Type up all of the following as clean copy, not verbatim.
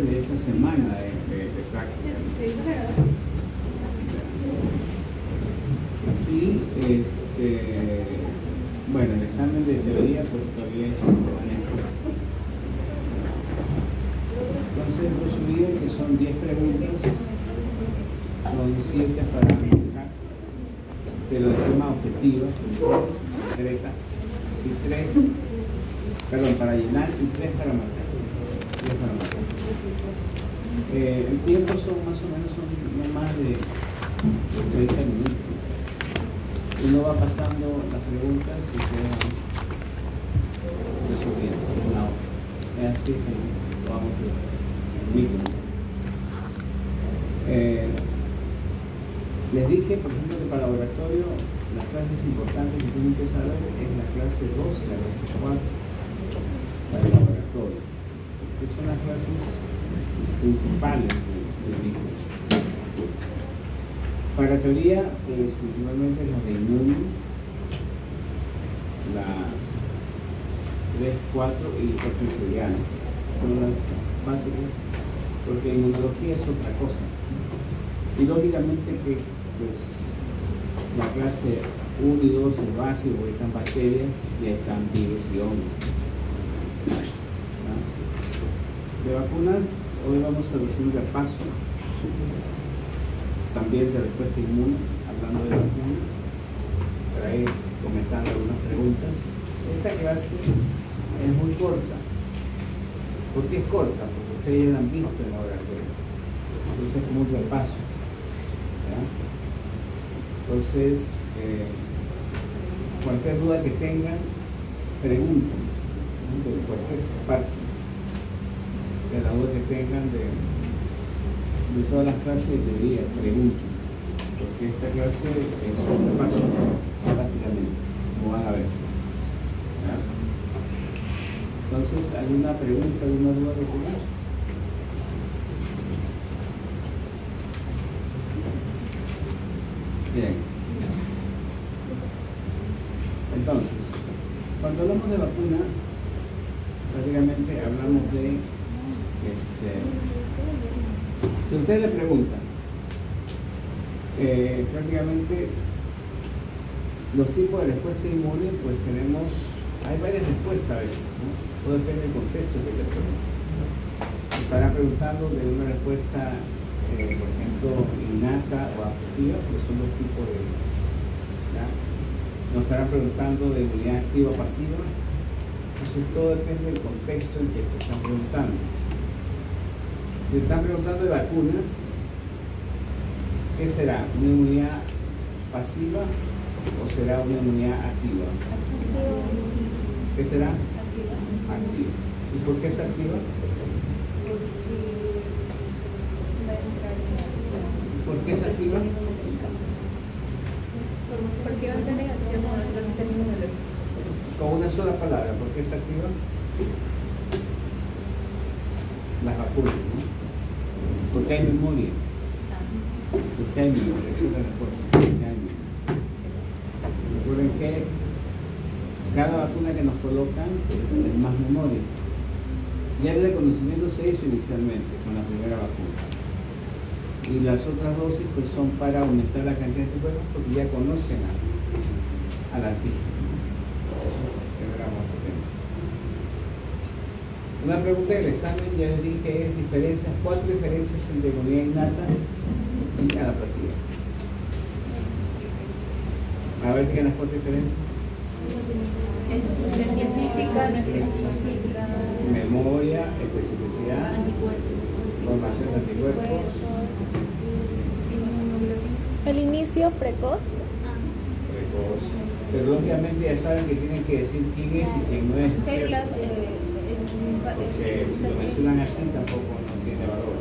de esta semana de práctica. Y bueno, el examen de teoría pues todavía es una semana en clase. Entonces no se olviden que son 10 preguntas, son 7 para manejar, pero de forma objetiva, directa, y 3, perdón, para llenar y 3 para marcar. 3 para marcar. El tiempo son más o menos no más de 30 minutos. Uno va pasando las preguntas y ustedes van resolviendo una hora. Es así como lo vamos a hacer. Les dije, por ejemplo, que para laboratorio las clases importantes que tienen que saber es la clase 2 y la clase 4 para el laboratorio, que son las clases principales del mismo. Para teoría, principalmente los de inmunio, la 3, 4 y los sensoriales. Son las básicas, porque inmunología es otra cosa. Y lógicamente que pues, la clase 1 y 2 es básico, porque están bacterias y ahí están virus y hongos. De vacunas, hoy vamos a hacer un repaso también de respuesta inmune, hablando de vacunas, para ir comentando algunas preguntas. Esta clase es muy corta. ¿Por qué es corta? Porque ustedes ya la han visto en la laboratorio. Entonces es como un repaso. ¿Ya? Entonces, cualquier duda que tengan, pregunten, ¿no? De cualquier parte. De la duda que tengan de todas las clases de teoría, pregunten. Porque esta clase es un repaso, básicamente, como van a ver. ¿Ya? Entonces, ¿alguna pregunta, alguna duda que tengan? Bien. Entonces, cuando hablamos de vacuna, prácticamente hablamos de si ustedes le preguntan, prácticamente los tipos de respuesta inmune, pues hay varias respuestas a veces, ¿no? Todo depende del contexto que le pregunten. Estarán preguntando de una respuesta, por ejemplo, innata o adaptativa, que son los tipos de... ¿ya? Nos estarán preguntando de inmunidad activa o pasiva. Entonces todo depende del contexto en que te están preguntando. Si te están preguntando de vacunas, ¿qué será? ¿Una inmunidad pasiva o será una inmunidad activa? ¿Qué será? Activa. ¿Y por qué es activa? ¿Por qué es activa? Porque va a tener acción con nuestro sistema inmunológico. Con una sola palabra, ¿por qué es activa? Las vacunas, ¿no? Porque hay memoria. Porque hay memoria, esa es la respuesta. Recuerden que cada vacuna que nos colocan pues, es más memoria. Ya el reconocimiento se hizo inicialmente con la primera vacuna. Y las otras dosis pues son para aumentar la cantidad de anticuerpos porque ya conocen al antígeno. Eso es gran potencia. Una pregunta del examen, ya les dije, es diferencias, 4 diferencias entre inmunidad innata y adaptativa. A ver, ¿qué son las 4 diferencias? Específica, memoria, especificidad, formación de anticuerpos. El inicio precoz. Precoz. Pero lógicamente ya saben que tienen que decir quién es y quién no es. células, porque si lo mencionan así tampoco no tiene valor.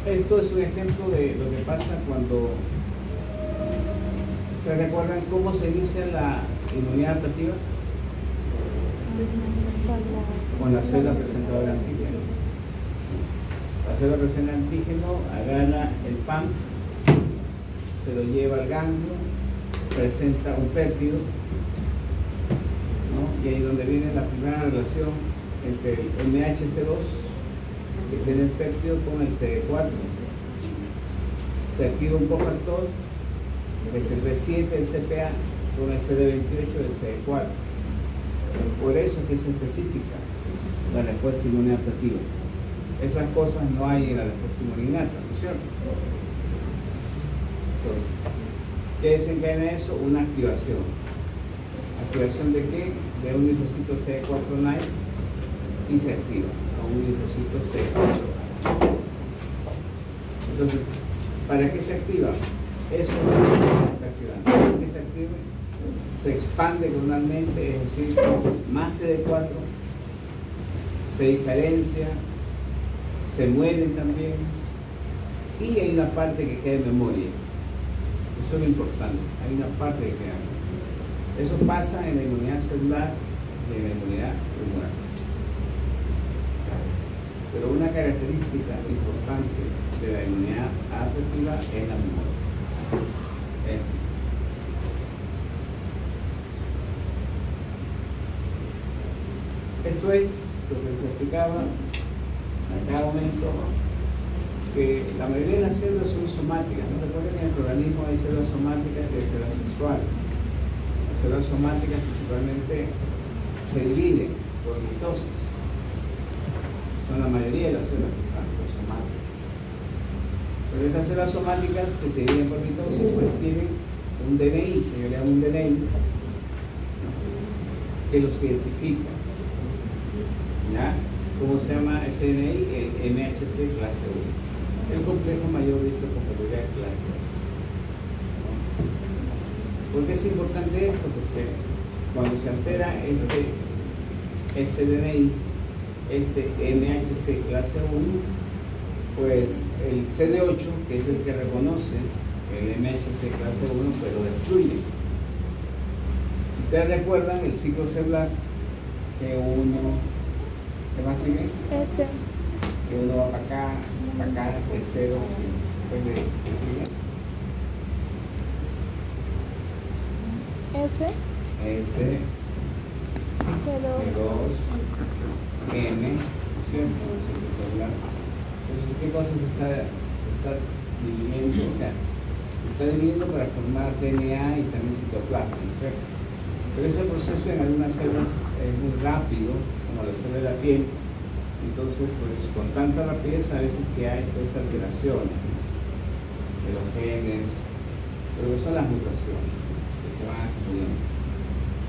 Esto es un ejemplo de lo que pasa cuando ¿ustedes recuerdan cómo se inicia la inmunidad adaptativa? Con la célula presentadora de antígeno. La célula presenta antígeno, agarra el PAM, se lo lleva al ganglio, presenta un péptido, ¿no? Y ahí donde viene la primera relación entre el MHC2, que tiene el péptido, con el CD4. Se activa un cofactor, que es el B7 del CPA, con el CD28 del CD4. Por eso es que es específica la respuesta inmune adaptativa. Esas cosas no hay en la respuesta inmune innata, ¿no es cierto? Entonces, ¿qué desencadena eso? Una activación. ¿Activación de qué? De un linfocito CD4 y se activa a un linfocito CD4. Entonces, ¿para qué se activa? Eso es lo que se está activando. ¿Para qué se active? Se expande clonalmente, es decir, más CD4, se diferencia, se mueren también, y hay una parte que queda en memoria. Eso es lo importante, hay una parte que queda. Eso pasa en la inmunidad celular y en la inmunidad humoral. Pero una característica importante de la inmunidad adaptativa es la memoria. Esto es lo que se explicaba a cada momento, que la mayoría de las células son somáticas. ¿No? Recuerden que en el organismo hay células somáticas y hay células sexuales. Las células somáticas principalmente se dividen por mitosis. Son la mayoría de las células somáticas. Pero estas células somáticas que se dividen por mitosis pues tienen un DNI, que le llaman un DNI, que los identifica. ¿Ya? ¿Cómo se llama ese DNI? El MHC clase 1. El complejo mayor de histocompatibilidad clase 1. ¿Por qué es importante esto? Porque cuando se altera este DNI, este MHC clase 1, pues el CD8, que es el que reconoce el MHC clase 1, pues lo destruye. Si ustedes recuerdan el ciclo celular, que uno, ¿qué más sigue? S. Que uno va para acá, que es 0, después ¿qué sigue? S. S, G2. G2, M, ¿cierto? Ciclo celular. Entonces, ¿qué cosa se está dividiendo? O sea, se está dividiendo para formar DNA y también citoplasma, ¿no es cierto? Pero ese proceso en algunas células es muy rápido, como la célula de la piel. Entonces, pues con tanta rapidez a veces que hay pues, alteraciones de los genes, pero que son las mutaciones que se van acumulando.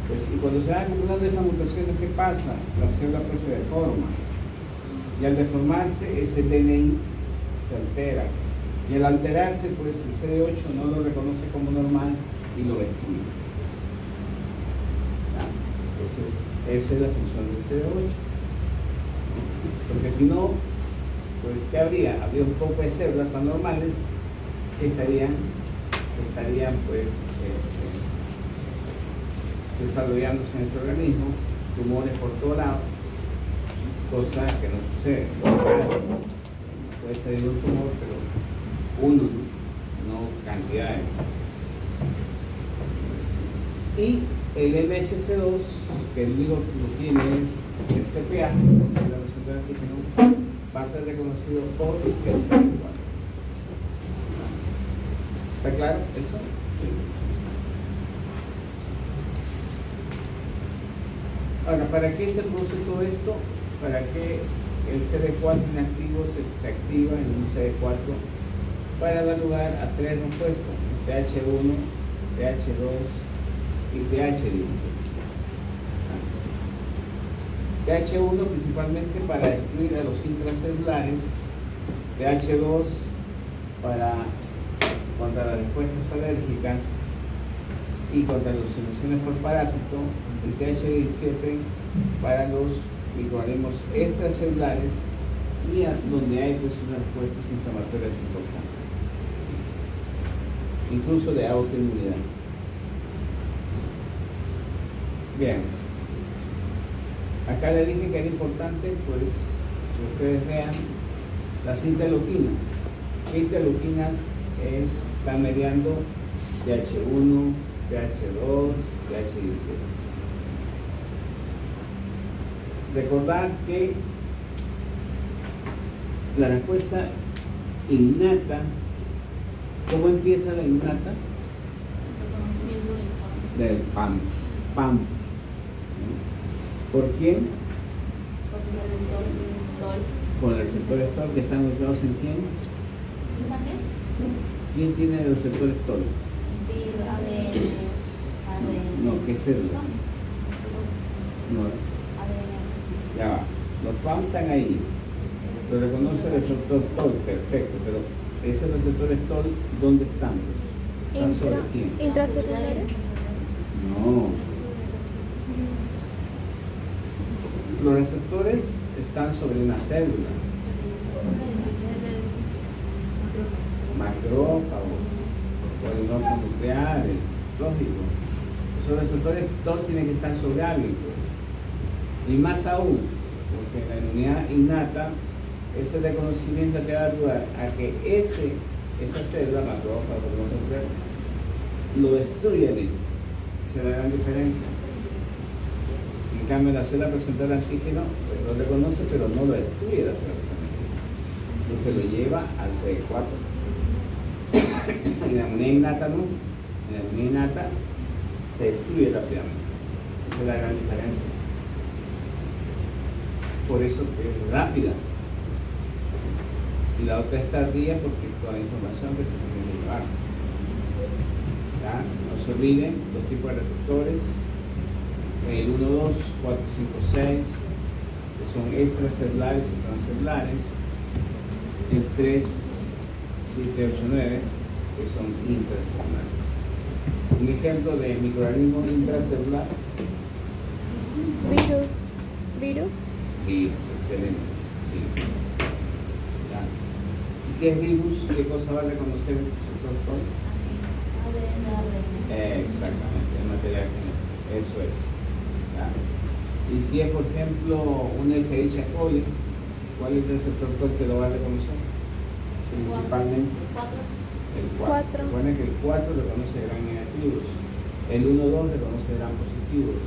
Pues, y cuando se van acumulando estas mutaciones, ¿qué pasa? La célula pues se deforma. Y al deformarse, ese DNI se altera. Y al alterarse, pues el CD8 no lo reconoce como normal y lo destruye. Entonces, esa es la función del CD8. Porque si no, pues ¿qué habría? Habría un poco de células anormales que estarían pues desarrollándose en nuestro organismo, tumores por todo lado, cosa que no sucede. Puede salir un tumor, pero uno, no cantidades. Y el MHC2, que el único que lo tiene es el CPA, la receptor de antígeno, va a ser reconocido por el CD4. ¿Está claro eso? Sí. Ahora, ¿para qué se produce todo esto? Para que el CD4 inactivo se activa en un CD4 para dar lugar a tres respuestas: TH1, TH2 y TH17. TH1 principalmente para destruir a los intracelulares, TH2 contra las respuestas alérgicas y contra las soluciones por parásito, y TH17 para los microorganismos extracelulares y donde hay pues unas respuestas inflamatorias importantes, incluso de autoinmunidad. Bien, acá le dije que era importante pues que ustedes vean las interleuquinas. ¿Qué interleuquinas están mediando TH1, TH2, TH17? recordar que la respuesta innata, ¿cómo empieza la innata? Del PAM. PAM. ¿Por quién? Con el receptor STOL, que están ubicados en quién. ¿Quién tiene el receptor STOL? No, ¿qué célula? No. Ya va. Los PAM están ahí. Lo reconoce el receptor STOL, perfecto, pero ese receptor STOL, ¿dónde están? ¿Están sobre quién? Intracelulares. No. Los receptores están sobre una célula. Macrófagos, polimorfos nucleares, lógico. Esos receptores todos tienen que estar sobre alguien, pues. Y más aún, porque en la inmunidad innata, ese reconocimiento te va a ayudar a que esa célula, macrófago, polimorfo nuclear, lo destruya el virus. Esa es la gran diferencia. En cambio, la célula presenta el antígeno, pues lo reconoce, pero no lo destruye la célula presenta. Lo que lo lleva al CD4. En la inmunidad innata no. En la inmunidad innata se destruye rápidamente. Esa es la gran diferencia. Por eso es rápida. Y la otra es tardía porque toda la información que se tiene que llevar. ¿Ya? No se olviden los tipos de receptores. El 1, 2, 4, 5, 6, que son extracelulares y transcelulares. El 3, 7, 8, 9, que son intracelulares. Un ejemplo de microorganismo intracelular. Virus. Excelente. Virus. ¿Ya? Y si es virus, ¿qué cosa va a reconocer el receptor STOL? Exactamente, el material genético. Eso es. ¿Ya? Y si es, por ejemplo, una Escherichia coli, ¿cuál es el receptor que lo va a reconocer? Principalmente el 4. Recuerden que el 4 reconoce gran negativos, el 1, 2 reconoce gran positivos,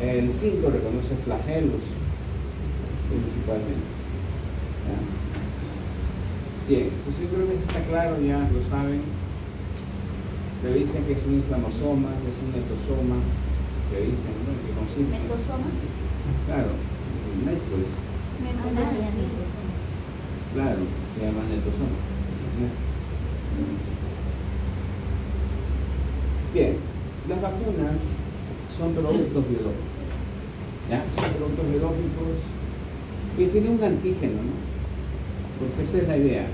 el 5 reconoce flagelos, principalmente. ¿Ya? Bien, pues yo creo que eso está claro, ya lo saben. Revisen que es un inflamosoma, que es un netosoma. Revisen, ¿no? ¿En qué consiste? ¿Netosoma? Claro, pues. Claro, se llama netosoma. Bien, las vacunas son productos biológicos. ¿Ya? Son productos biológicos que tienen un antígeno, ¿no? Porque esa es la idea.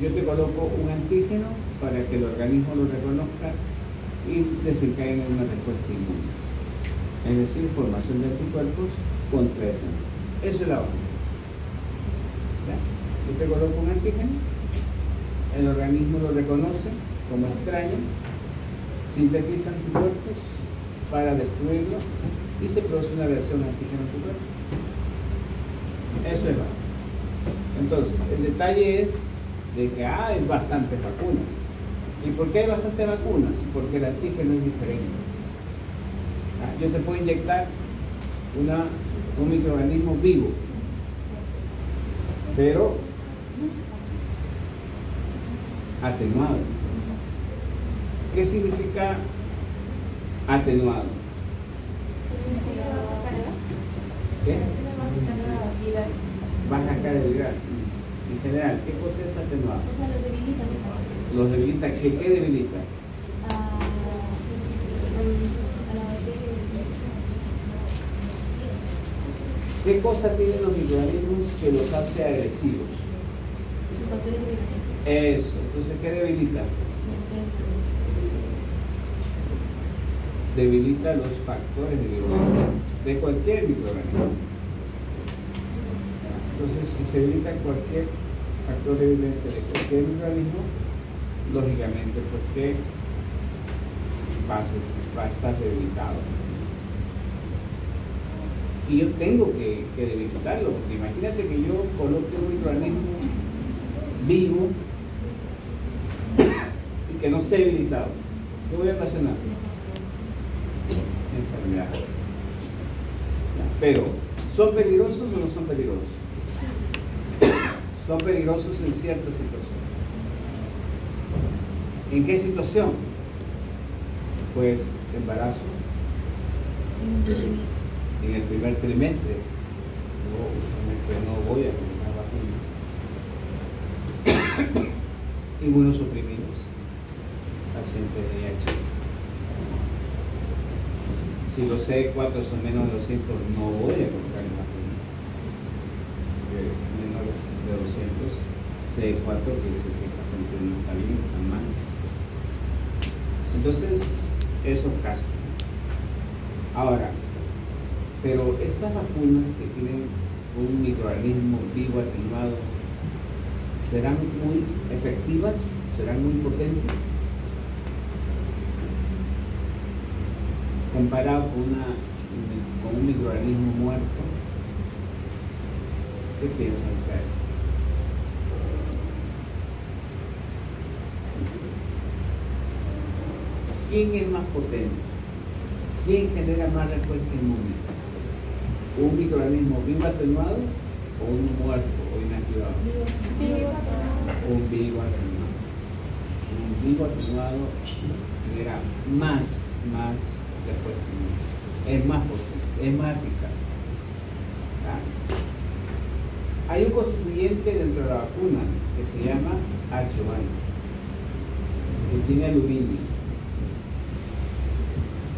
Yo te coloco un antígeno para que el organismo lo reconozca y desencadene una respuesta inmune. Es decir, formación de anticuerpos contra ese antígeno. Eso es la vacuna. ¿Ya? Yo te coloco un antígeno, el organismo lo reconoce como extraño, sintetiza anticuerpos para destruirlo y se produce una reacción antígeno-anticuerpo. Eso es la vacuna. Entonces, el detalle es de que hay bastantes vacunas. ¿Y por qué hay bastantes vacunas? Porque el antígeno es diferente. Yo te puedo inyectar un microorganismo vivo, pero atenuado. ¿Qué significa atenuado? ¿Qué? Baja carga viral. En general, ¿qué cosa es atenuado? O sea, los debilita. Los debilita. ¿Qué debilita? ¿Qué cosa tienen los microorganismos que los hace agresivos? Eso. Entonces, ¿qué debilita? Debilita los factores de virulencia de cualquier microorganismo. Entonces, si se debilita cualquier factor de virulencia de cualquier microorganismo, lógicamente, pues que va a estar debilitado. Y yo tengo que debilitarlo, porque imagínate que yo coloque un microorganismo vivo y que no esté debilitado. ¿Qué voy a ocasionar? Enfermedad. ¿Ya? Pero, ¿son peligrosos o no son peligrosos? Son peligrosos en ciertas situaciones. ¿En qué situación? Pues embarazo, en el primer trimestre. Yo usualmente no voy a colocar vacunas. Inmunosuprimidos, pacientes de VIH. Si los CD4 son menos de 200, no voy a colocar vacunas. Menores de 200, CD4 que dice que el paciente no está bien, está mal. Entonces, esos casos. Ahora, pero estas vacunas que tienen un microorganismo vivo atenuado, ¿serán muy efectivas? ¿Serán muy potentes? Comparado con un microorganismo muerto, ¿qué piensan ustedes? ¿Quién es más potente? ¿Quién genera más respuesta inmune? ¿Un microorganismo vivo atenuado o un muerto o inactivado? Un vivo atenuado. Un vivo atenuado genera más respuesta inmune. Es más potente, es más eficaz. ¿Ah? Hay un constituyente dentro de la vacuna que se llama adjuvante, que tiene aluminio.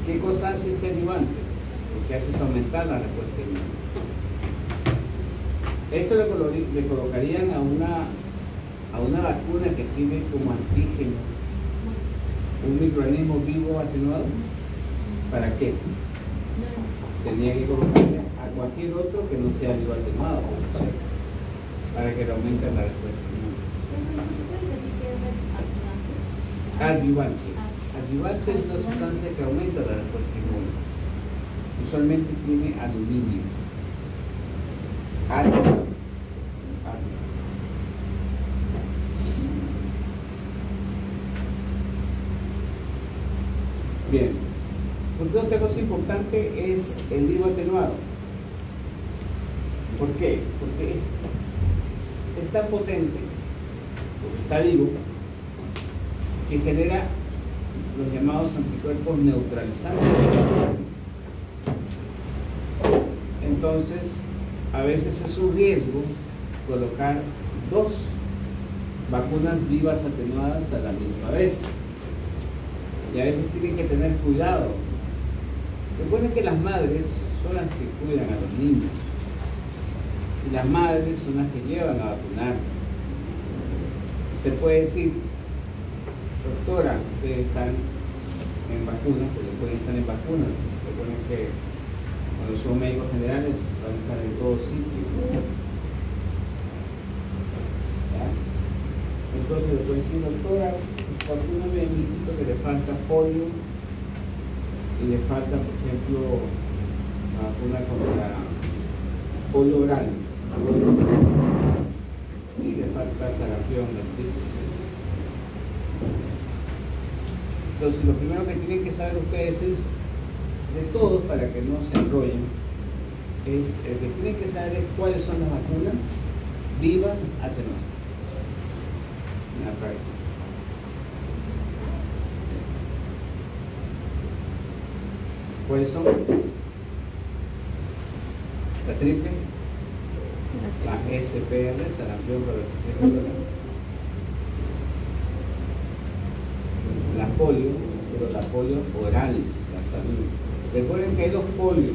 ¿Qué cosa hace este adjuvante? Lo que hace es aumentar la respuesta inmune. Esto le colocarían a una vacuna que tiene como antígeno un microorganismo vivo atenuado. ¿Para qué? Tenía que colocarle a cualquier otro que no sea vivo atenuado, ¿cierto? Para que le aumente la respuesta inmune. Adjuvante. Adjuvante es una sustancia que aumenta la respuesta inmune. Usualmente tiene aluminio. Adjuvante. Bien. Porque otra cosa importante es el vivo atenuado. ¿Por qué? Porque es tan potente, porque está vivo, que genera los llamados anticuerpos neutralizantes. Entonces, a veces es un riesgo colocar dos vacunas vivas atenuadas a la misma vez. Y a veces tienen que tener cuidado. Recuerden que las madres son las que cuidan a los niños. Y las madres son las que llevan a vacunar. Usted puede decir, doctora, ustedes están en vacunas, porque pueden estar en vacunas. Recuerden que cuando son médicos generales van a estar en todo sitio. Entonces le pueden decir, doctora, vacúname a mi hijito que le falta polio y le falta, por ejemplo, la vacuna contra polio oral y le falta sarampión. Entonces, lo primero que tienen que saber ustedes es, de todos, para que no se enrollen, es el que tienen que saber es cuáles son las vacunas vivas atenuadas en la práctica. ¿Cuáles son? La triple, la SPR, sarampión, la polio, pero la polio oral, la Sabin. Recuerden que hay dos polios,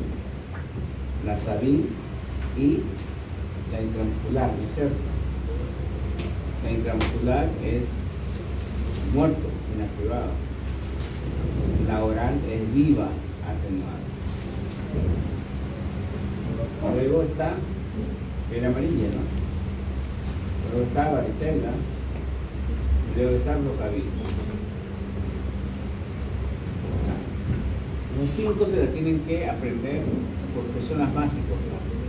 la Sabin y la intramuscular, ¿no es cierto? La intramuscular es muerto, inactivado. La oral es viva, atenuada. Luego está fiebre amarilla, ¿no? Luego está varicela. Luego está rotavirus. Los 5 se la tienen que aprender porque son las más importantes.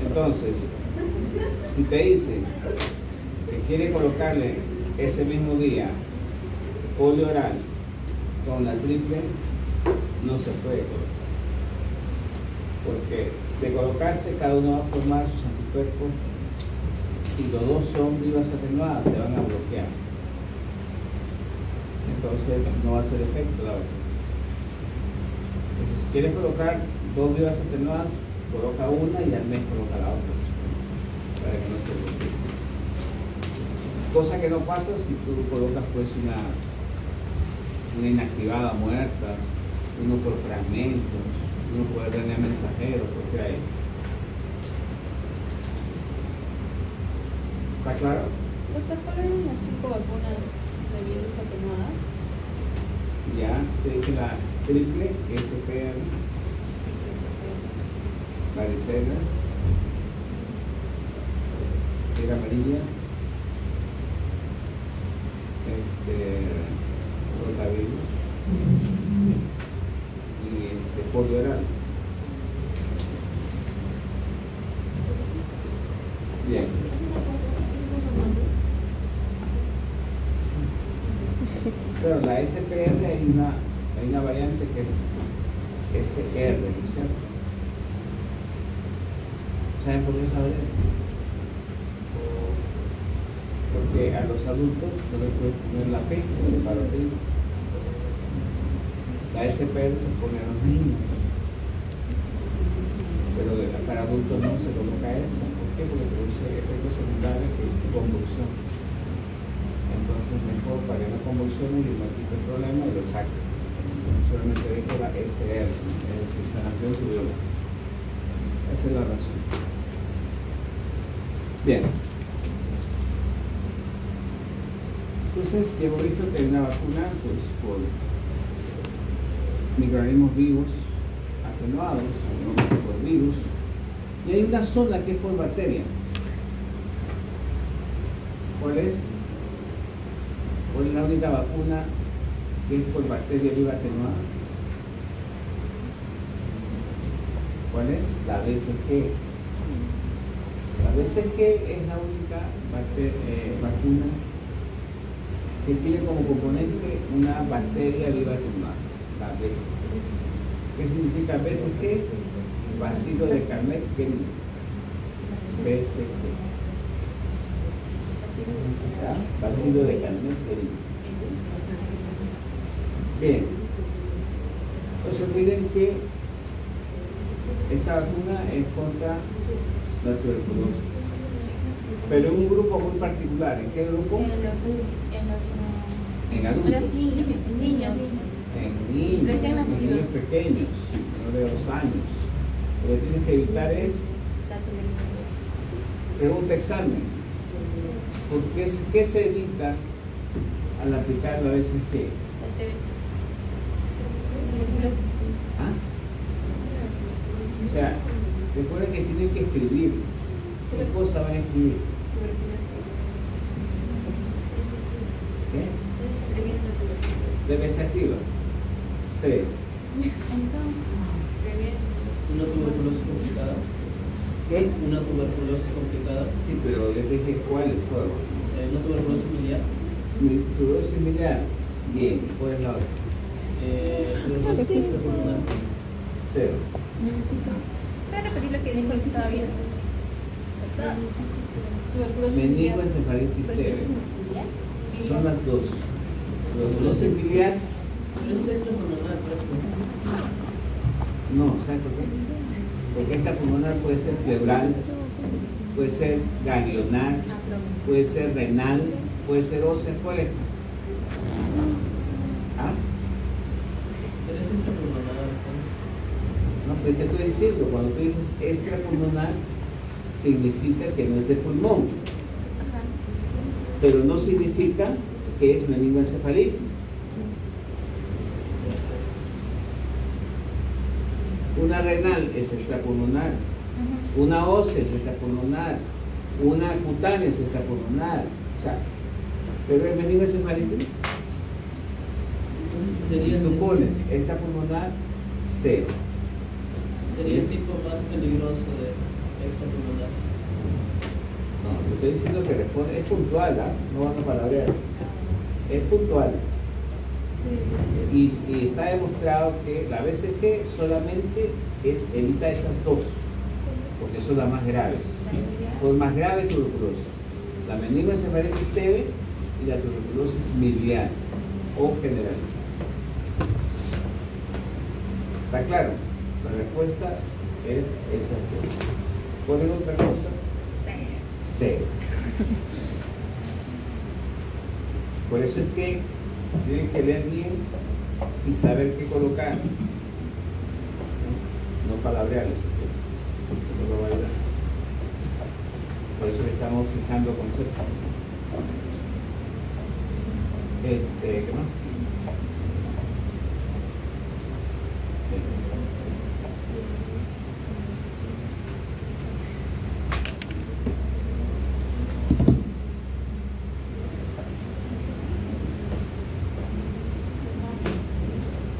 Entonces, si te dicen que quiere colocarle ese mismo día polio oral con la triple, no se puede colocar. Porque de colocarse, cada uno va a formar sus anticuerpos y los dos son vivas atenuadas, se van a bloquear. Entonces no va a hacer efecto la otra. Entonces, si quieres colocar dos vivas atenuadas, coloca una y al mes coloca la otra, para que no se bloquee. Cosa que no pasa si tú colocas pues una inactivada muerta, uno por fragmentos, uno por RNA mensajero, porque hay. ¿Está claro? Doctor, ¿cuáles eran las 5 vacunas de virus atenuadas? Ya, te dije la triple, SPR, varicela, fiebre amarilla, rotavirus y polio oral. Bien. Pero la SPR hay una variante que es SR, ¿no es cierto? ¿Saben por qué esa variante? Porque a los adultos no les puede poner la P de parotidio. La SPR se pone a los niños, pero para adultos no se coloca esa. ¿Por qué? Porque produce efectos secundarios que es convulsión. Entonces mejor para que no convulsione y no quite el problema y lo saque. Solamente dejo la SR, es decir, Sarampión rubiola. Esa es la razón. Bien. Entonces, ya hemos visto que hay una vacuna pues, por microorganismos vivos atenuados, no por virus, y hay una sola que es por bacteria. ¿Cuál es? ¿Cuál es la única vacuna que es por bacteria viva atenuada? ¿Cuál es? La BCG. La BCG es la única vacuna que tiene como componente una bacteria viva atenuada, la BCG. ¿Qué significa BCG? Bacilo de Carlet-Guerin. BCG. Bacilo de Carlet-Guerin. Bien. No se olviden que esta vacuna es contra la tuberculosis, pero en un grupo muy particular. ¿En qué grupo? En adultos. Niños. En niños, Recién nacidos. en niños pequeños, no de 2 años. Lo que tienes que evitar es, pregunta examen, ¿qué se evita al aplicar la BCG? ¿Ah? O sea, recuerden que tienen que escribir. ¿Qué cosa van a escribir? ¿Qué? ¿Debe ser activa? Sí. ¿Una tuberculosis complicada? ¿Qué? ¿Una tuberculosis complicada? Sí, pero les dije cuáles fueron. ¿Una tuberculosis miliar? Tuberculosis miliar. Bien. ¿Cuál es la otra? Tuberculosis extrapulmonar. 0. ¿Puedes repetir lo que dijo el que estaba bien? Meningoencefalitis leve. Son las dos. Tuberculosis miliar. Pero es extrapulmonar, No, ¿sabes por qué? Porque esta pulmonar puede ser pleural, puede ser ganglionar, puede ser renal, puede ser ósea. ¿Cuál es? ¿Ah? Pero es extrapulmonar. No, pues te estoy diciendo, cuando tú dices extrapulmonar, significa que no es de pulmón, pero no significa que es meningoencefalitis. Una renal es extrapulmonar, una ósea es extrapulmonar, una cutánea es extrapulmonar, o sea, pero el meningoencefalitis, si tú pones extrapulmonar, 0. Sería el tipo más peligroso de extrapulmonar. No, te estoy diciendo que responde, es puntual, ¿ah? No van a palabrear, es puntual. Y está demostrado que la BCG solamente evita esas dos, porque son las más graves. Son más graves tuberculosis. La meningoencefalitis leve y la tuberculosis miliar o generalizada. ¿Está claro? La respuesta es esa. ¿Ponen otra cosa? Cero. Por eso es que tienen que leer bien y saber qué colocar. No palabrear eso. No lo va a ayudar. Por eso le estamos fijando conceptos. ¿Qué más?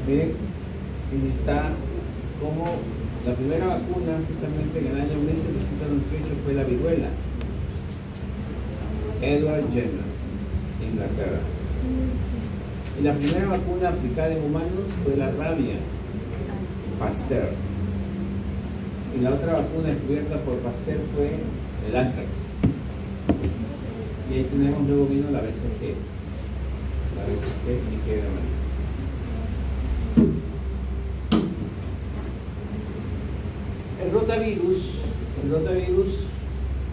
Miren, está como la primera vacuna, justamente en el año 1798, fue la viruela. Edward Jenner, Inglaterra. Y la primera vacuna aplicada en humanos fue la rabia, Pasteur. Y la otra vacuna descubierta por Pasteur fue el anthrax. Y ahí tenemos, luego vino la BCG. La BCG ligeramente. El rotavirus,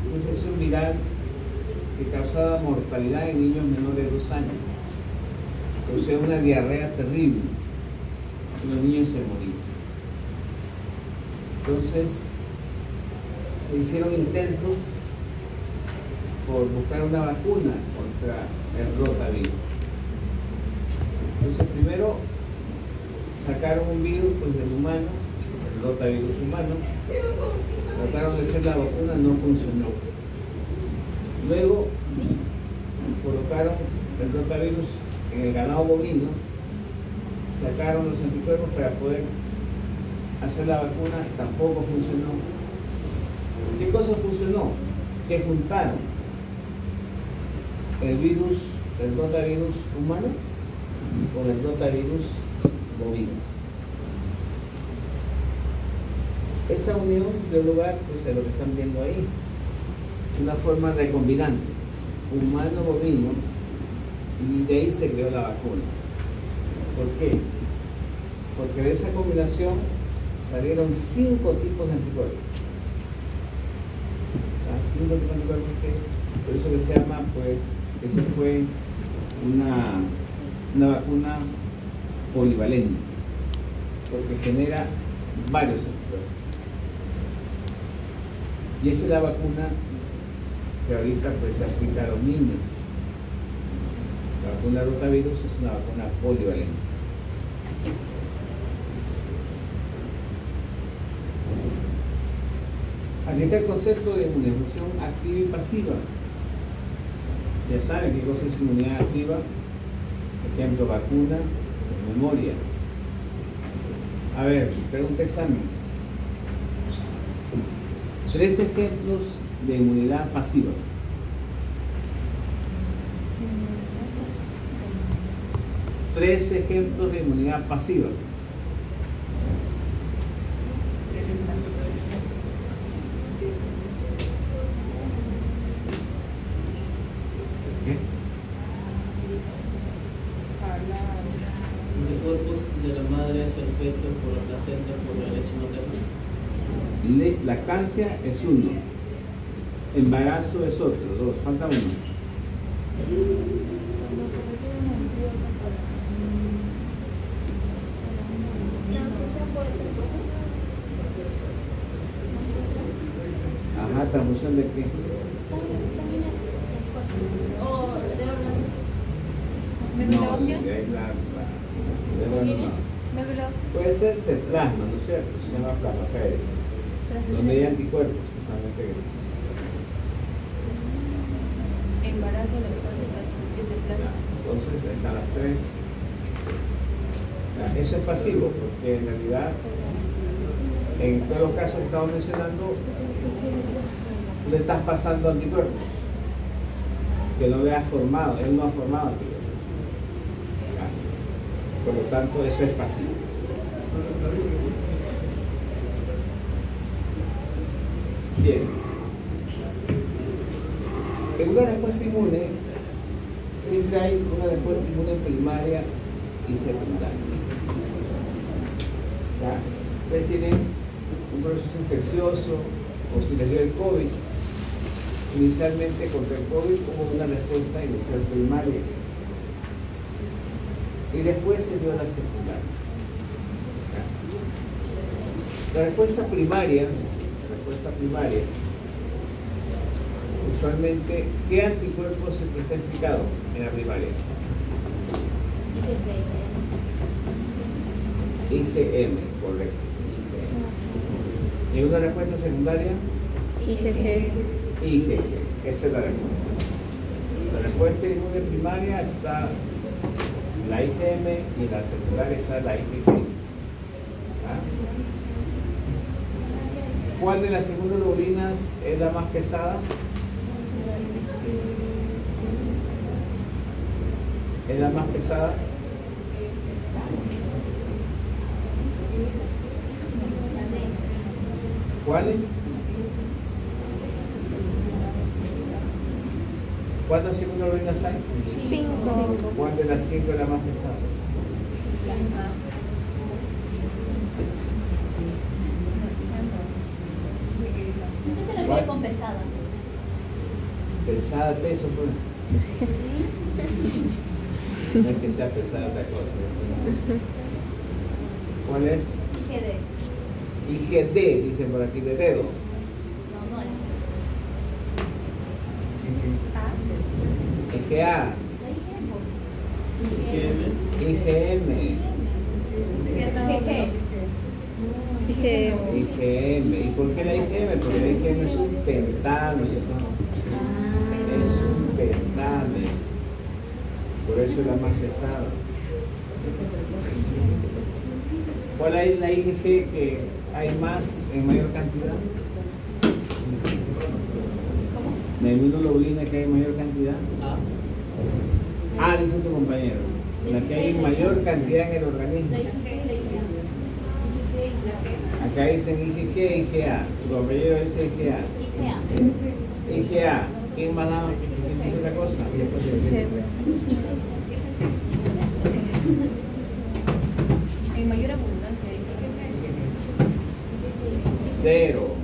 una infección viral que causaba mortalidad en niños menores de 2 años. O sea, una diarrea terrible. Y los niños se morían. Entonces, se hicieron intentos por buscar una vacuna contra el rotavirus. Entonces, primero sacaron un virus pues, del humano, el rotavirus humano, trataron de hacer la vacuna, no funcionó. Luego colocaron el rotavirus en el ganado bovino, sacaron los anticuerpos para poder hacer la vacuna, tampoco funcionó. ¿Qué cosa funcionó? Que juntaron el rotavirus humano con el rotavirus bovino. Esa unión dio lugar pues, a lo que están viendo ahí, una forma recombinante, humano-bovino, y de ahí se creó la vacuna. ¿Por qué? Porque de esa combinación salieron 5 tipos de anticuerpos. 5 tipos de anticuerpos que, por eso que se llama, pues, eso fue una vacuna polivalente, porque genera varios anticuerpos. Y esa es la vacuna que ahorita pues, se aplica a los niños. La vacuna de rotavirus es una vacuna polivalente. Aquí está el concepto de inmunización activa y pasiva. Ya saben qué cosa es inmunidad activa. Por ejemplo, vacuna, memoria. A ver, pregunta examen. 3 ejemplos de inmunidad pasiva. Tres ejemplos de inmunidad pasiva. ¿Qué? Anticuerpos de la madre hacia el feto por la placenta, por la leche materna. Lactancia es 1. Embarazo es otro. 2. Falta 1. Ajá, transfusión de qué? O de No, órgano. de ahí de órgano no. Puede ser de plasma, ¿no es cierto? Se llama plasmaféresis, donde hay anticuerpos, justamente. Embarazo, lactancia, transfusión de plasma. Entonces, ahí están las 3. Eso es pasivo, porque en realidad, en todos los casos que estamos mencionando, le estás pasando anticuerpos que no le has formado, él no ha formado anticuerpos. Por lo tanto, eso es pasivo. Bien. En una respuesta inmune, siempre hay una respuesta inmune primaria y secundaria. ¿Ya? Ustedes tienen un proceso infeccioso o si les dio el COVID, inicialmente contra el COVID hubo una respuesta inicial primaria y después se dio la secundaria. La respuesta primaria, usualmente, ¿qué anticuerpos está implicado en la primaria? IgM, correcto. IgM. ¿Y en una respuesta secundaria? IgG. IgG, esa es la respuesta. La respuesta inmune primaria está la IgM y en la secundaria está la IgG. ¿Ah? ¿Cuál de las inmunoglobulinas es la más pesada? ¿Es la más pesada? ¿Cuáles? ¿Cuántas inmunoglobulinas hay? 5. ¿Cuál de las 5 es la más pesada? ¿Qué se refiere con pesada? Pesada, peso, pues. No es que sea pesada otra cosa. ¿Cuál es? IgD. IgD, dicen por aquí, de dedo. No, no es. IgA, IgM, IgM. ¿Y por qué la IgM? Porque la IgM es un pentano. Es un pentane. Por eso es la más pesada. ¿Cuál es la IgG que hay más en mayor cantidad? La inmunoglobulina que hay en mayor cantidad. Dice tu compañero. La que hay en mayor cantidad en el organismo. Acá dicen IgG e IgA. Tu compañero dice IgA. IgA. ¿Quién más da? ¿Quién dice otra cosa? En mayor abundancia. 0.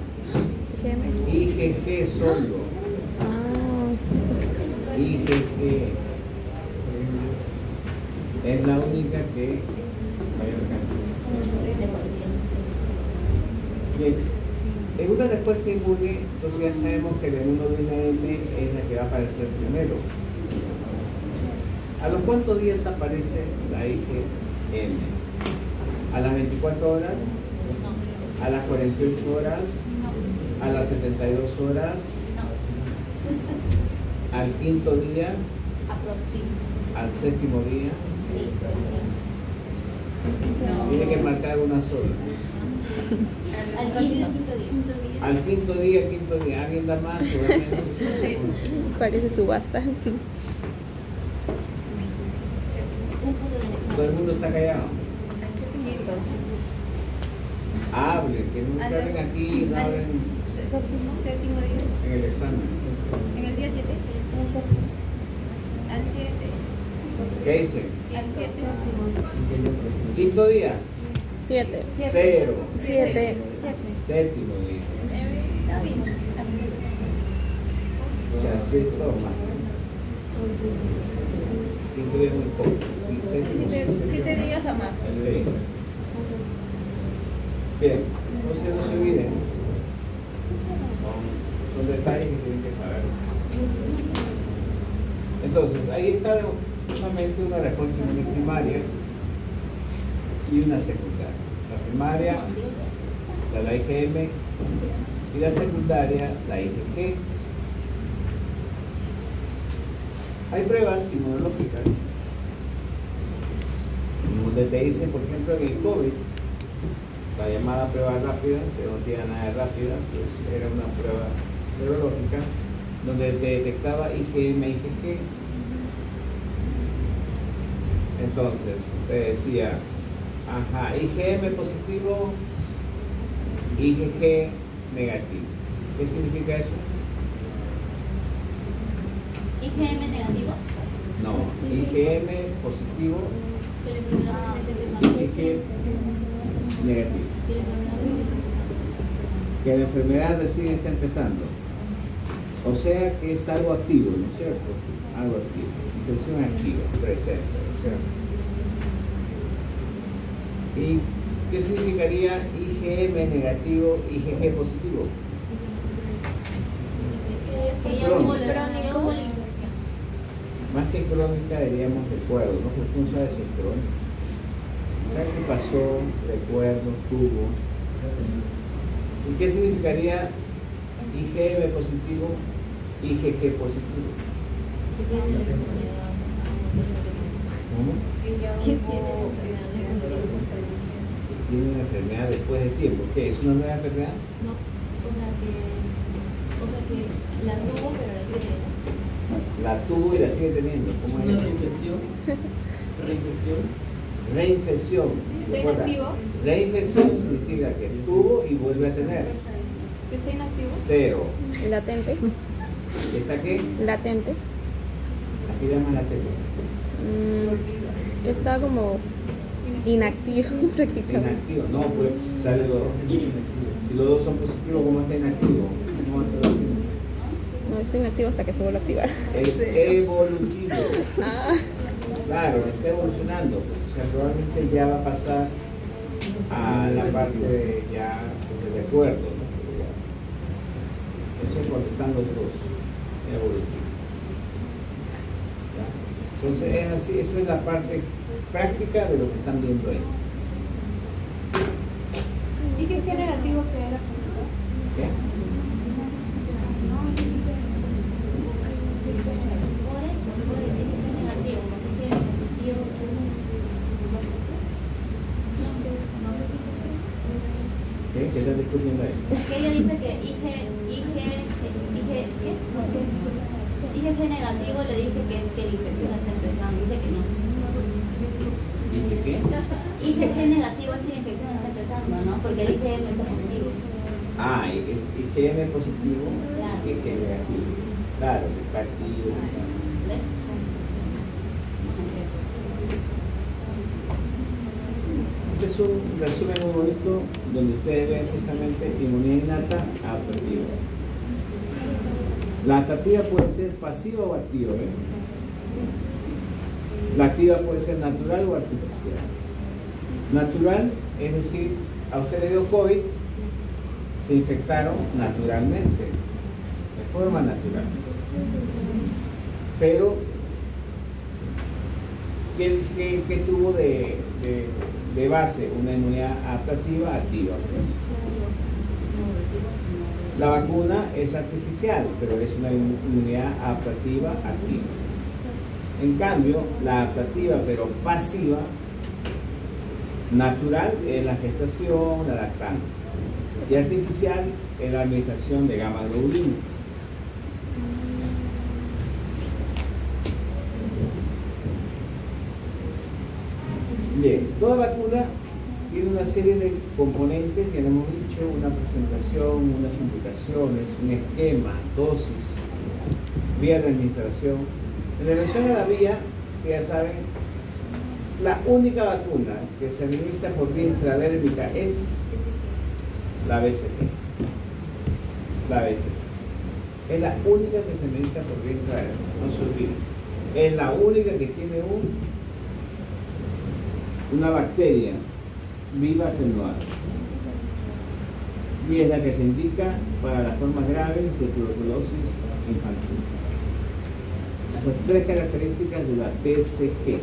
IgG solo. IgG es la única que mayor cantidad. Bien, en una respuesta inmune, entonces ya sabemos que la inmunoglobulina M es la que va a aparecer primero. ¿A los cuántos días aparece la IgM? ¿A las 24 horas? ¿A las 48 horas? ¿A las 72 horas? ¿Al quinto día? ¿Al séptimo día? Tiene que marcar una sola. Al quinto día. ¿Alguien da más o da menos? Parece subasta. Todo el mundo está callado. Hablen, que nunca hablen aquí, no hablen Séptimo día. en el examen. En el día 7. Al 7. ¿Qué dicen? Al 7. Quinto día. 7. 0. 7. Séptimo día. Está bien. O sea, 7 más. Quinto día es muy poco. Y séptimo, 7 días a más. Sí. Bien, entonces no se olviden. Son detalles que tienen que saber. Entonces, ahí está justamente una respuesta inmune primaria y una secundaria. La primaria, la IgM, y la secundaria, la IgG. Hay pruebas inmunológicas donde te dicen, por ejemplo, en el COVID, la llamada prueba rápida, que no tiene nada de rápida, pues era una prueba serológica donde te detectaba IgM, IgG. Entonces, te decía, ajá, IgM positivo, IgG negativo. ¿Qué significa eso? IgM negativo. No, IgM positivo, Que la enfermedad recién está IgG empezando. negativo. Que la enfermedad recién está empezando. Que la enfermedad recién está empezando. O sea que es algo activo, ¿no es cierto? Algo activo. Infección activa, presente, ¿no es cierto? ¿Y qué significaría IgM negativo, IgG positivo? Que ya hubo la infección. Más que crónica diríamos recuerdo, ¿no? Porque uno sabe si es crónica. ¿Sabes qué pasó? Recuerdo, tuvo. ¿Y qué significaría IgM positivo, IgG positivo? ¿Cómo? Tiene una enfermedad después de tiempo. ¿Qué? ¿Es una nueva enfermedad? No, o sea que la tuvo pero la sigue teniendo. La tuvo y la sigue teniendo. ¿Cómo es Una eso? reinfección. Reinfección. Reinfección. ¿Está Recuerda, inactivo? reinfección significa que tuvo y vuelve a tener. ¿Que está inactivo? Cero. Latente. ¿Está qué? Latente. Aquí llaman la tele. Está como inactivo prácticamente. Inactivo. No, pues si sale los dos. Si los dos son positivos, ¿cómo está inactivo? ¿Cómo va a estar activo? No, está inactivo hasta que se vuelva a activar. Es evolutivo. Ah, Claro, está evolucionando. O sea, probablemente ya va a pasar a la parte de ya de recuerdo, ¿no? Eso es cuando están los dos evolutivos. ¿Ya? Entonces es así, esa es la parte práctica de lo que están viendo ahí. ¿Y qué negativo que era? ¿Qué? Por eso, puedo decir que es negativo, así que positivo es... ¿Qué? ¿Qué estás discutiendo ahí? Que ella dice que IgG negativo le dije que es que la infección está empezando, dice que no. ¿Dije qué? IgG negativo es que la infección está empezando, ¿no? Porque el IgM está positivo. Ah, es IgM positivo, Claro. IgG negativo. Claro, que está activo. ¿Ves? Este es un resumen muy bonito donde ustedes ven justamente inmunidad innata adaptativa. La adaptativa puede ser pasiva o activa, ¿eh? La activa puede ser natural o artificial. Natural, es decir, a usted le dio COVID, se infectaron naturalmente, de forma natural. Pero, ¿qué tuvo de base? Una inmunidad adaptativa activa. La vacuna es artificial, pero es una inmunidad adaptativa activa. En cambio, la adaptativa pero pasiva, natural, es la gestación, la lactancia. Y artificial es la administración de gamma globulina. Bien, toda vacuna tiene una serie de componentes, ya lo hemos dicho, una presentación, unas indicaciones, un esquema, dosis, vía de administración. En relación a la vía, que ya saben, la única vacuna que se administra por vía intradérmica es la BCG. La BCG. Es la única que se administra por vía intradérmica, no se olviden. Es la única que tiene una bacteria viva atenuada. Y es la que se indica para las formas graves de tuberculosis infantil. Esas tres características de la BCG.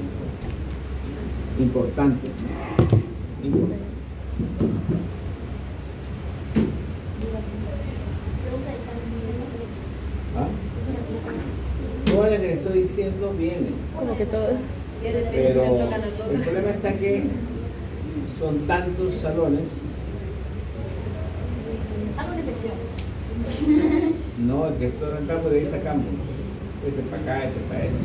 Importante. Importante. ¿Ah? Todas las que les estoy diciendo vienen. como que todo. Pero el problema está que son tantos salones. Hago una excepción. No, el que estoy en campo de ahí sacamos. este para acá, este para esto.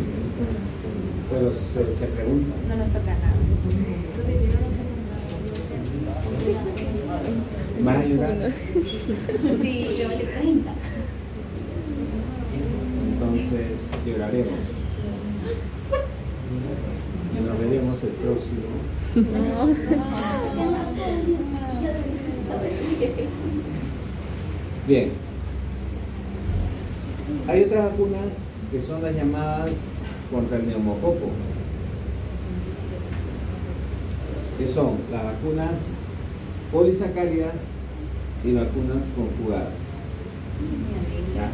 Pero se pregunta. No nos toca nada. ¿Vas a ayudar? Sí, yo vale 30. Entonces lloraremos. Y nos veremos el próximo. Bien. Hay otras vacunas que son las llamadas contra el neumococo, que son las vacunas polisacáridas y vacunas conjugadas. ¿Ya?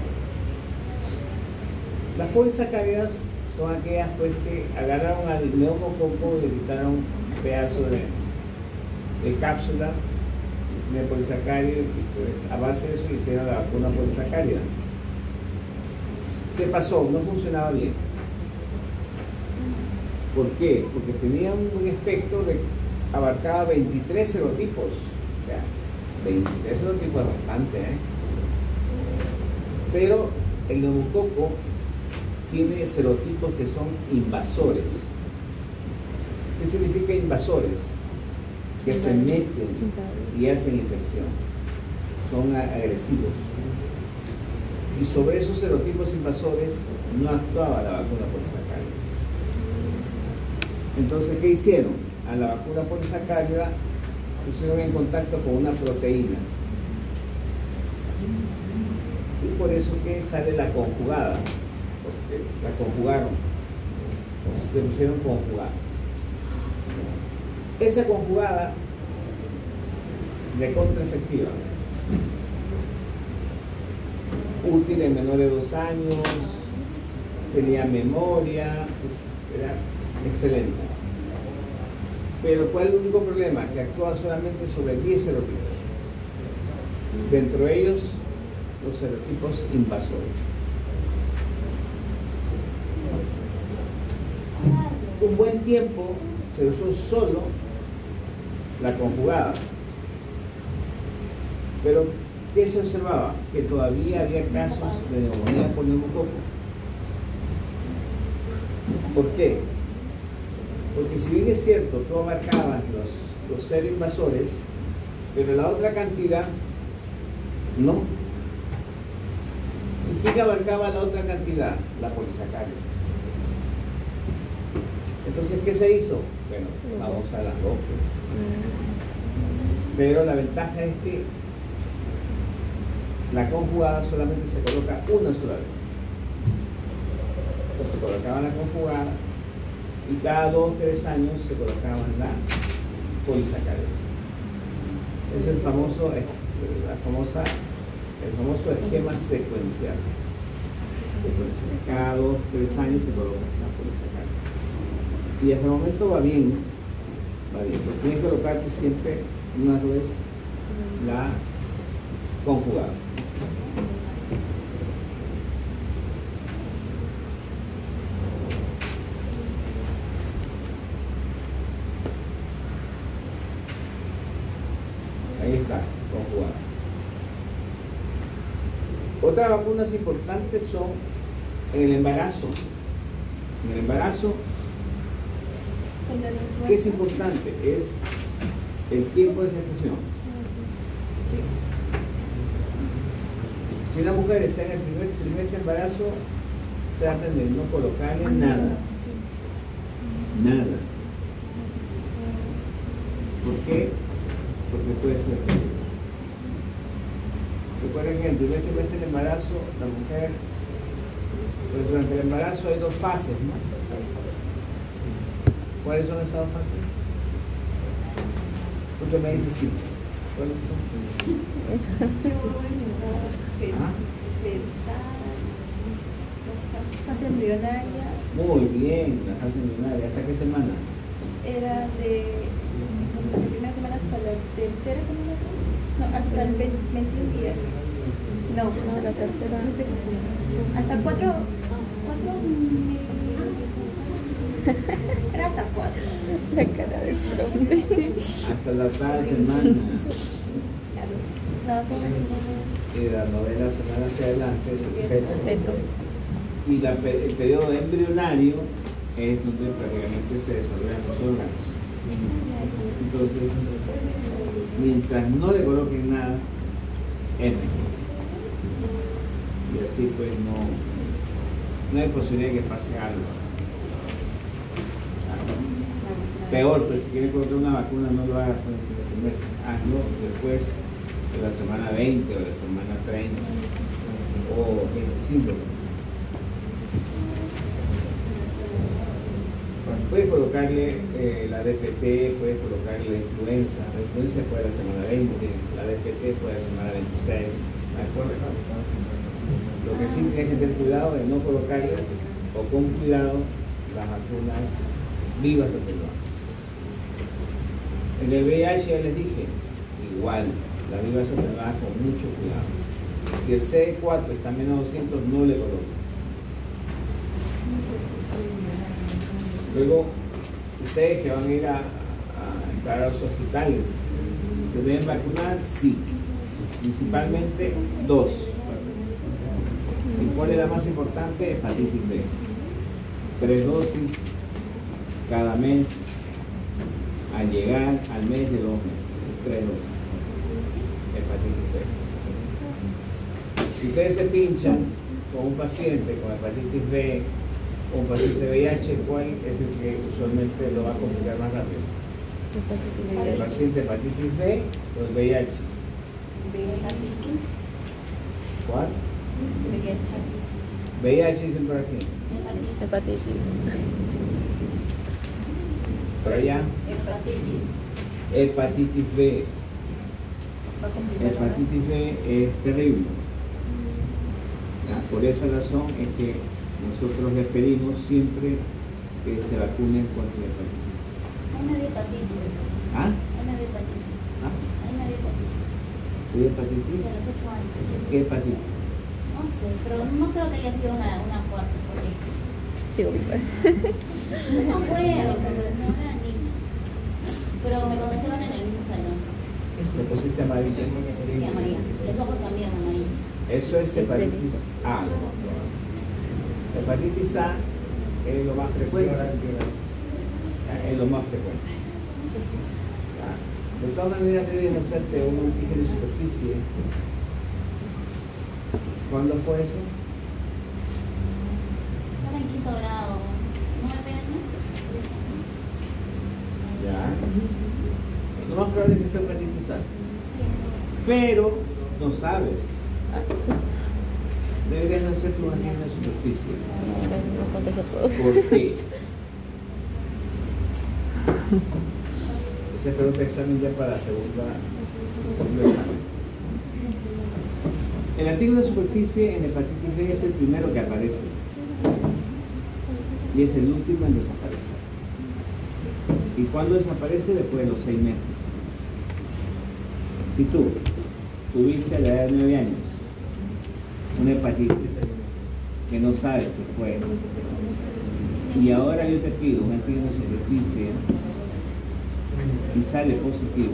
Las polisacáridas son aquellas pues que agarraron al neumococo y le quitaron un pedazo de cápsula de polisacárido y pues a base de eso hicieron la vacuna polisacárida. ¿Qué pasó? No funcionaba bien. ¿Por qué? Porque tenía un espectro de abarcaba 23 serotipos. O sea, 23 serotipos es bastante, ¿eh? Pero el neumococo tiene serotipos que son invasores. ¿Qué significa invasores? Que se meten y hacen infección. Son agresivos. Y sobre esos serotipos invasores no actuaba la vacuna polisacárida. Entonces, ¿qué hicieron? A la vacuna polisacárida pusieron en contacto con una proteína. Y por eso que sale la conjugada, porque la conjugaron, le pusieron conjugada. Esa conjugada, recontra efectiva, útil en menores de 2 años, tenía memoria, pues era excelente. Pero ¿cuál es el único problema? Que actúa solamente sobre 10 serotipos. Dentro de ellos, los serotipos invasores. Un buen tiempo se usó solo la conjugada. Pero ¿qué se observaba? Que todavía había casos de neumonía por neumococo. ¿Por qué? Porque si bien es cierto, tú abarcabas los seres invasores, pero la otra cantidad no. ¿Y quién abarcaba la otra cantidad? La polisacárida. Entonces, ¿qué se hizo? Bueno, vamos a las dos. Pero la ventaja es que la conjugada solamente se coloca una sola vez. Entonces colocaban la conjugada y cada 2 o 3 años se colocaban la polisacárida. Es el famoso esquema secuencial. Cada 2 o 3 años se coloca la polisacárida. Y hasta el momento va bien, pero tienes que colocarte siempre una vez la conjugada. Ahí está, conjugada. Otras vacunas importantes son en el embarazo. En el embarazo, ¿qué es importante? Es el tiempo de gestación. Si una mujer está en el primer trimestre de embarazo, traten de no colocarle nada. Nada. ¿Por qué? Porque puede ser peligroso. Recuerden que en el primer trimestre del embarazo, la mujer, pues durante el embarazo hay 2 fases, ¿no? ¿Cuáles son esas 2 fases? Usted me dice sí. ¿Cuáles son? Fase embrionaria. Muy bien, la fase embrionaria. ¿Hasta qué semana? Era de la primera semana hasta la tercera semana. No, hasta el 21 días. No, la tercera. Hasta 4. Era hasta 4. La cara de profe. Hasta la octava semana. No, Y de la novena semana hacia adelante es el feto. Feto. Y el periodo embrionario es donde prácticamente se desarrollan los órganos. Entonces, mientras no le coloquen nada, es mejor. Y así pues no hay posibilidad de que pase algo. Peor, pues si quiere colocar una vacuna, no lo haga primero, hazlo después de la semana 20 o de la semana 30 o 25. Puedes colocarle la DPT, puedes colocarle la influenza puede a la semana 20, la DPT puede a la semana 26, ¿de acuerdo? Lo que sí tienes que tener cuidado es no colocarles o con cuidado las vacunas vivas atenuadas. En el VIH ya les dije, igual, las vivas atenuadas con mucho cuidado. Si el CD4 está menos de 200, no le coloques. Luego, ustedes que van a ir a entrar a los hospitales, ¿se deben vacunar? Sí. Principalmente 2. ¿Y cuál es la más importante? Hepatitis B. 3 dosis cada mes al llegar al mes de 2 meses. 3 dosis. Hepatitis B. Si ustedes se pinchan con un paciente con hepatitis B, o un paciente de VIH, ¿cuál es el que usualmente lo va a complicar más rápido? El paciente de hepatitis B o el VIH. ¿Cuál? VIH dicen por aquí. Hepatitis. Por allá. Hepatitis B. Hepatitis B es terrible. ¿Ya? Por esa razón es que nosotros les pedimos siempre que se vacunen contra la hepatitis. Hay una hepatitis. ¿Ah? Hay una hepatitis. ¿Ah? Hay una hepatitis. ¿Qué hepatitis? De los 8 años. ¿Qué hepatitis? No sé, pero no creo que haya sido una fuerte. Porque Sí, hombre. no puedo, porque no era niña. Pero me contagiaron en el mismo salón. ¿Le pusiste amarilla? Sí, amarilla. Los ojos también amarillos. Eso es hepatitis A. Hepatitis A es lo más frecuente. Es lo más frecuente. De todas maneras debes hacerte un antígeno de superficie. ¿Cuándo fue eso? Estaba en 5º grado. 9 años. 10 años. Ya. Lo más probable es que fue hepatitis A. Sí. Pero no sabes. Deberías hacerte un antígeno de superficie. Nos contagia a todos. ¿Por qué? Ese es otro examen ya para segundo examen. El antígeno de superficie en hepatitis B es el primero que aparece y es el último en desaparecer. ¿Y cuándo desaparece? Después de los 6 meses. Si tú tuviste a la edad de 9 años una hepatitis que no sabes qué fue y ahora yo te pido un antígeno de superficie y sale positivo,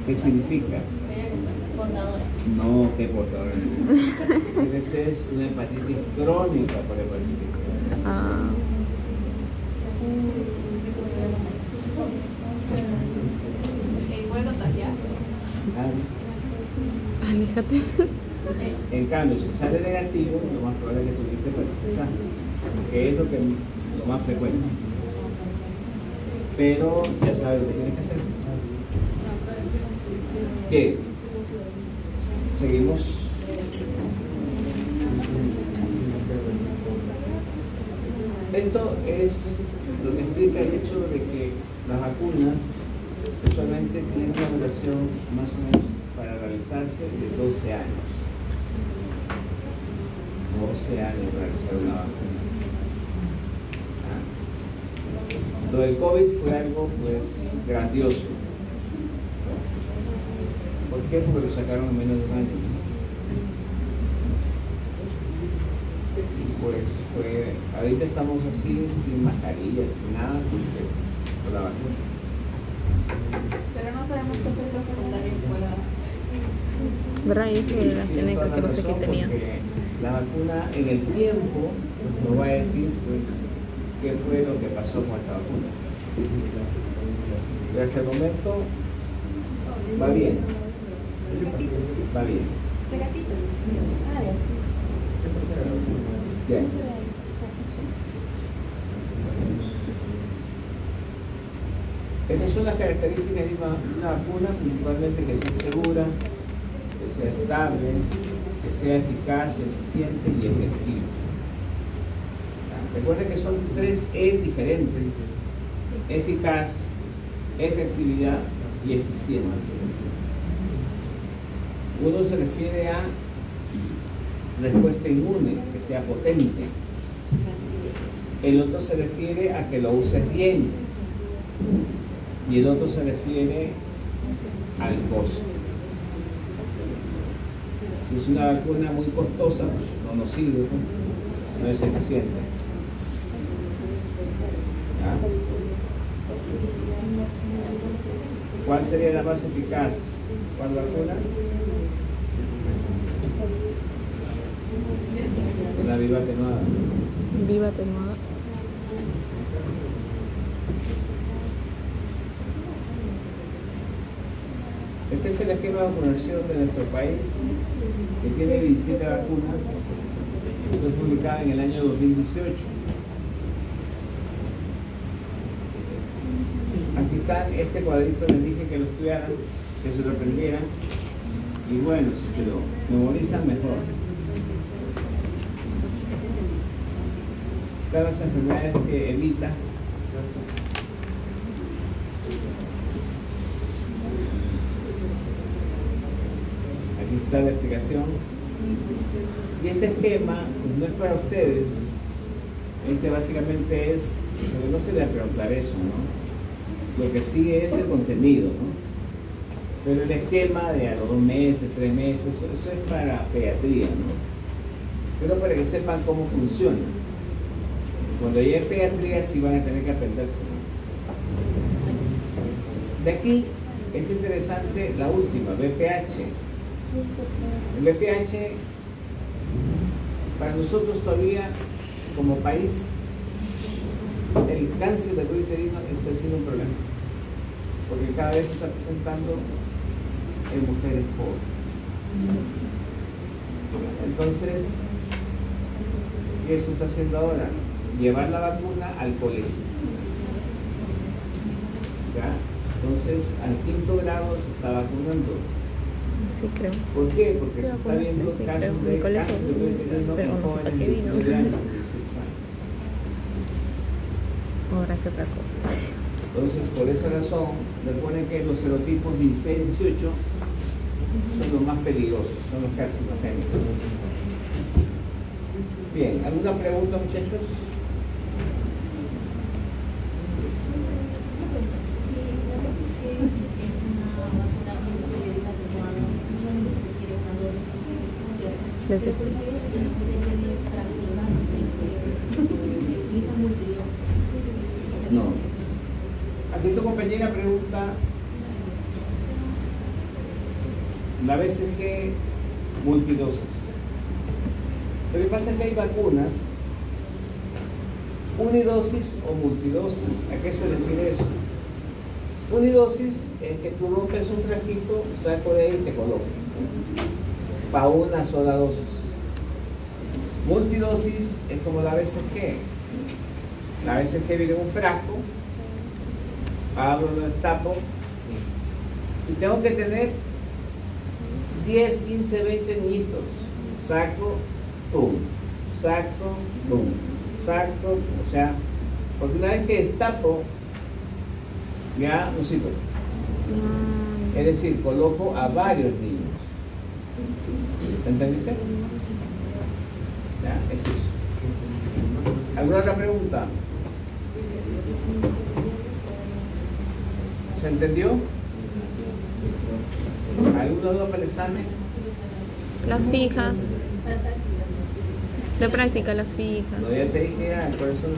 ¿qué significa? Portadora. No, que portador. Esa es una hepatitis crónica por hepatitis B. Ah, ¿Puede contagiar? aléjate. En cambio, si sale negativo, lo más probable es que tuviste hepatitis A, que es lo más frecuente. Pero ya sabes lo que tienes que hacer. ¿Qué? Seguimos. Esto es lo que explica el hecho de que las vacunas usualmente tienen una duración más o menos para realizarse de 12 años. 12 años para realizar una vacuna. Lo del COVID fue algo pues grandioso. ¿Por qué? Porque lo sacaron en menos de un año. Y pues ahorita estamos así, sin mascarillas, sin nada, por la vacuna. Pero no sabemos qué efectos secundarios pueda. ¿Verdad? Y eso de la AstraZeneca que no sé qué tenía. Porque la vacuna en el tiempo nos va a decir pues qué fue lo que pasó con esta vacuna. Pero hasta el momento va bien. Va bien. ¿Este gatito? Ah, ya. Bien. Estas son las características de una vacuna, principalmente que sea segura, que sea estable, que sea eficaz, eficiente y efectiva. Recuerden que son 3 E diferentes: eficaz, efectividad y eficiencia. Uno se refiere a respuesta inmune, que sea potente. El otro se refiere a que lo uses bien. Y el otro se refiere al costo. Si es una vacuna muy costosa, pues no nos sirve, no es eficiente. ¿Ah? ¿Cuál sería la más eficaz? ¿Cuál vacuna? La viva atenuada. Viva atenuada. Este es el esquema de vacunación de nuestro país, que tiene 17 vacunas. Esto fue publicado en el año 2018. Aquí está este cuadrito, les dije que lo estudiaran, que se lo aprendieran. Y bueno, si se lo memorizan, mejor. Todas las enfermedades que evita. Aquí está la explicación. Y este esquema pues, no es para ustedes. Este básicamente es, porque no se le preguntar eso, ¿no? Lo que sigue es el contenido, ¿no? Pero el esquema de a los 2 meses, 3 meses, eso es para pediatría, ¿no? Pero para que sepan cómo funciona. Cuando llegue pediatría sí van a tener que aprenderse, ¿no? De aquí es interesante la última, BPH. El BPH para nosotros todavía como país, el cáncer de cuello uterino está siendo un problema, porque cada vez se está presentando en mujeres jóvenes. Entonces, ¿qué se está haciendo ahora? Llevar la vacuna al colegio. ¿Ya? Entonces, al 5º grado se está vacunando. Sí, creo. ¿Por qué? Porque se está viendo Sí, casos creo, de mi colegio, cáncer de cuello uterino pero en no sé jóvenes para de qué vino. 19 años, 18 años. Ahora es otra cosa. Entonces, por esa razón, recuerden que los serotipos 16 y 18 son los más peligrosos, son los carcinogénicos. Bien, ¿alguna pregunta, muchachos? No. Aquí tu compañera pregunta la BCG multidosis. Lo que pasa es que hay vacunas unidosis o multidosis. ¿A qué se refiere eso? Unidosis es que tú rompes un frasquito, saco de ahí y te coloco para una sola dosis. Multidosis es como la BCG. La BCG viene en un frasco, abro, lo destapo y tengo que tener 10, 15, 20 niñitos. Saco, pum, saco, pum, saco, o sea, porque una vez que destapo, ya no sirve. Es decir, coloco a varios niños. ¿Entendiste? Ya, es eso. ¿Alguna otra pregunta? ¿Se entendió? ¿Alguna duda para el examen? Las fijas. De práctica, las fijas. No, ya te dije ya, cuáles son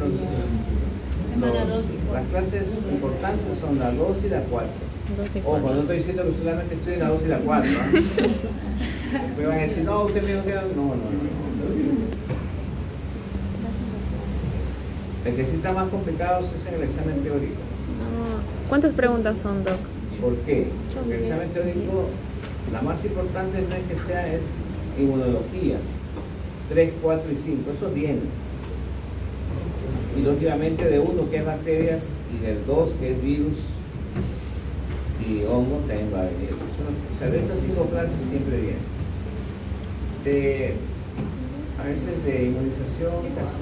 las clases importantes son la 2 y la 4. 2 y Ojo, 4. no estoy diciendo que solamente estoy en la 2 y la 4. Me van a decir, no, usted me dijo que no. El que sí está más complicado es en el examen teórico. No. ¿Cuántas preguntas son, Doc? ¿Por qué? Porque el examen teórico, la más importante no es que sea, es inmunología. 3, 4 y 5, eso viene. Y lógicamente de 1 que es bacterias y del 2 que es virus y hongo también va a venir. O sea, de esas 5 clases siempre viene. A veces de inmunización, casi.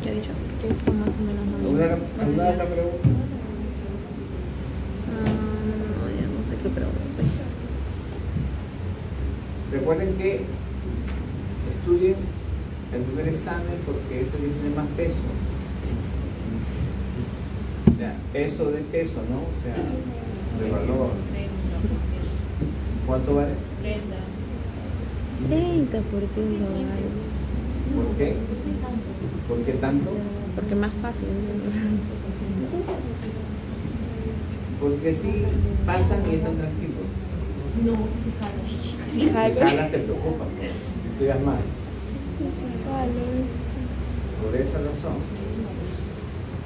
¿Qué he dicho? Que esto más o menos no viene. ¿Alguna otra pregunta? No, ya no sé qué pregunta. Recuerden que estudien el primer examen porque ese tiene más peso. Ya, peso de peso, ¿no? O sea, de valor. ¿Cuánto vale? 30%, vale. ¿Por qué? ¿Por qué tanto? Porque es más fácil. Porque si pasan y están tranquilos. No, se jala. Si Si jalo. jalas te preocupa, estudias más. Por esa razón,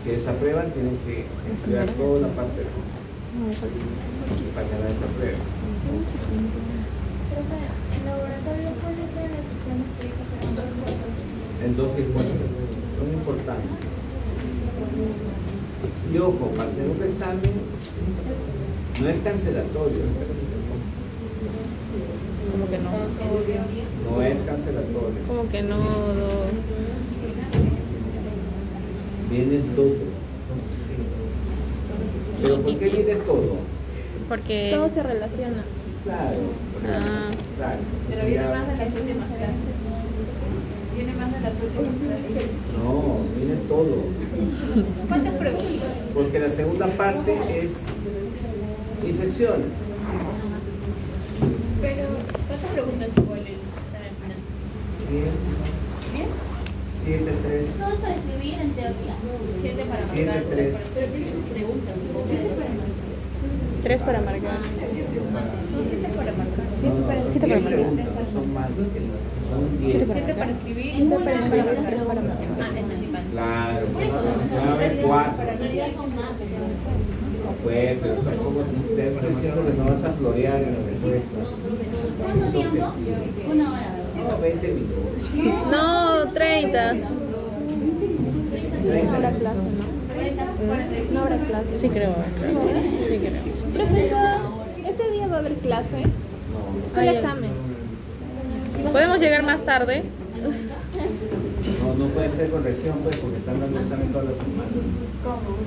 si desaprueban tienen que estudiar toda la parte para ganar esa prueba. ¿En laboratorio cuáles son las sesiones que En 2 y 4 son importantes. Y ojo, para el segundo examen no es cancelatorio, Como que no. no es cancelatorio, Como que no, Doc. viene todo. ¿Pero por qué viene todo? Porque. Todo se relaciona. Claro, Ah. claro. Pero viene Ya- más de las últimas clases. Viene más de las últimas clases. No, viene todo. ¿Cuántas preguntas? Porque la segunda parte es infecciones. Pero, ¿cuántas preguntas igual están al final? 7, 3. Todo es para escribir en teoría. 7 para marcar. 7, 3. Pero tienes preguntas. 3 para marcar. Son 7 para marcar. No, son 7 10 para preguntas, no son más. Son 10. 7 para escribir. 7 para marcar. 3 para marcar. Ah, entendí mal. Claro, pues se va a ver 4. En realidad son más. No puede, pero tampoco te estoy diciendo que no vas a florear en las respuestas. ¿Cuánto tiempo? 1 hora. No, 20 minutos. No, 30. No habrá clase, ¿no? No habrá clase. Sí creo. Sí creo. Profesor, ¿este día va a haber clase? No, Solo Ah, ya. examen. ¿Podemos llegar más tarde? no puede ser corrección, pues, porque están dando examen todas las semanas. ¿Cómo?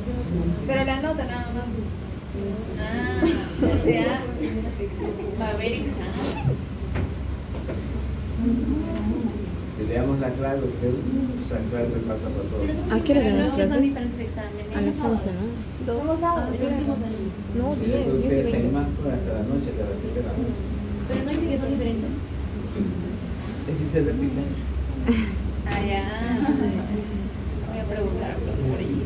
Pero la nota nada más. Ah, o sea, va a haber examen. Si le damos la clave, usted, la clave se pasa para todos. ¿A qué hora tenemos Son clases? diferentes exámenes. A las 11, ¿no? Somos sábados, los últimos años. No, 10, 10 y Ustedes hay 20. más hasta la noche, hasta las 7 de la noche. Pero no dice que son diferentes. Es si se repite. Ah, ya. Voy a preguntar por ahí.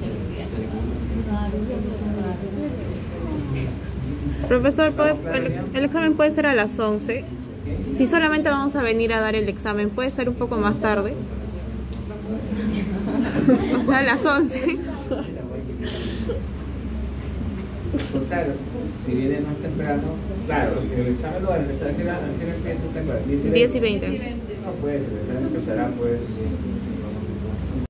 Profesor, el examen puede ser a las 11. Si solamente vamos a venir a dar el examen, ¿puede ser un poco más tarde? O sea, a las 11. Pues claro, si viene más temprano, claro, el examen lo va a empezar, ¿a qué hora empieza? ¿Te acuerdas? 10 y 20. No, pues, el examen empezará pues